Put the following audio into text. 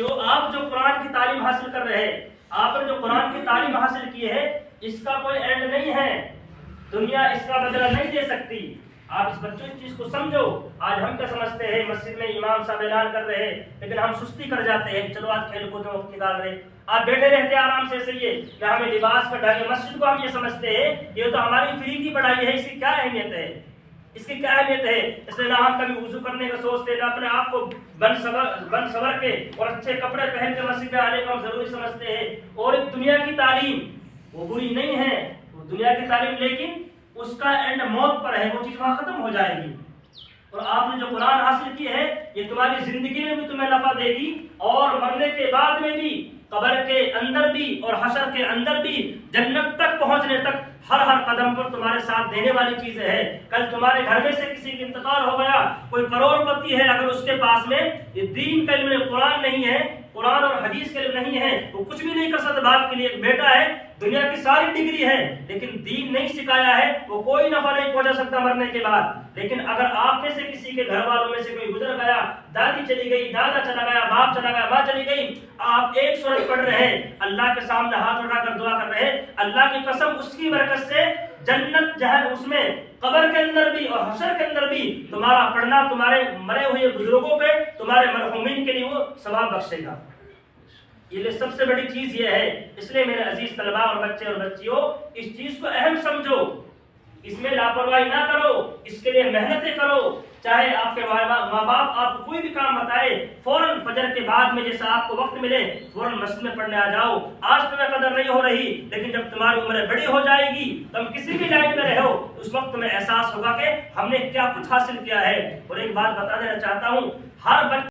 کہ آپ جو قرآن کی تعلیم حاصل کر رہے ہیں، آپ نے جو قرآن کی تعلیم حاصل کی ہے، اس کا کوئی اینڈ نہیں ہے، دنیا اس کا بدلہ نہیں دے سکتی۔ آپ اس بچوں کی چیز کو سمجھو۔ آج ہم کیا سمجھتے ہیں، مسجد میں امام صاحب اعلان کر رہے ہیں لیکن ہم سستی کر جاتے ہیں، چلو آج کھیل کود میں وقت نکال رہے، آپ بیٹھے رہتے ہیں آرام سے ایسے ہی کہ ہمیں لباس کا ڈھنگ، مسجد کو ہم یہ سمجھتے ہیں یہ تو ہماری فری کی پڑھائی ہے، اس کی کیا اہمیت ہے، اس کی کیا اہمیت ہے۔ اس لیے نہ ہم کبھی وضو کرنے کا سوچتے، نہ اپنے آپ کو بن سور کے اور اچھے کپڑے پہن کے مسجد میں آنے کو ہم ضروری سمجھتے ہیں۔ اور ایک دنیا کی تعلیم وہ بری نہیں ہے، وہ دنیا کی تعلیم، لیکن اس کا اینڈ موت پر ہے، وہ چیز وہاں ختم ہو جائے گی۔ اور آپ نے جو قرآن حاصل کی ہے یہ تمہاری زندگی میں بھی تمہیں نفع دے گی، اور مرنے کے بعد میں بھی، قبر کے اندر بھی اور حشر کے اندر بھی، جنت تک پہنچنے تک ہر قدم پر تمہارے ساتھ دینے والی چیزیں ہیں۔ کل تمہارے گھر میں سے کسی کا انتقال ہو گیا، کوئی کروڑ پتی ہے، اگر اس کے پاس میں یہ دین کا علم قرآن نہیں ہے، قرآن اور حدیث کے علم نہیں ہے، وہ کچھ بھی نہیں کر سکتا۔ باپ کے لیے ایک بیٹا ہے، دنیا کی ساری ڈگری ہے لیکن دین نہیں سکھایا ہے، وہ کوئی نفع نہیں پہنچا سکتا مرنے کے بعد۔ لیکن اگر آپ میں سے کسی کے گھر والوں میں سے کوئی گزر گیا، دادی چلی گئی، دادا چلا گیا، باپ چلا گیا، ماں چلی گئی، آپ ایک سورت پڑھ رہے ہیں، اللہ کے سامنے ہاتھ اٹھا کر دعا کر رہے ہیں، اللہ کی قسم اس کی برکت سے جنت جہاں اس میں قبر کے اندر بھی اور حشر کے اندر بھی تمہارا پڑھنا تمہارے مرے ہوئے بزرگوں پہ، تمہارے مرحومین کے لیے وہ ثواب بخشے گا۔ یہ سب سے بڑی چیز یہ ہے۔ اس لیے میرے عزیز طلباء اور بچے اور بچیوں، اس چیز کو اہم سمجھو، اس میں لاپرواہی نہ کرو، اس کے لیے محنتیں کرو۔ چاہے آپ کے ماں باپ آپ کو کوئی بھی کام بتائے، فوراً فجر کے بعد میں جیسا آپ کو وقت ملے فوراً مسجد میں پڑھنے آ جاؤ۔ آج تمہیں قدر نہیں ہو رہی، لیکن جب تمہاری عمر بڑی ہو جائے گی، تم کسی بھی لائن میں رہو، اس وقت تمہیں احساس ہوگا کہ ہم نے کیا کچھ حاصل کیا ہے۔ اور ایک بات بتا دینا چاہتا ہوں، ہر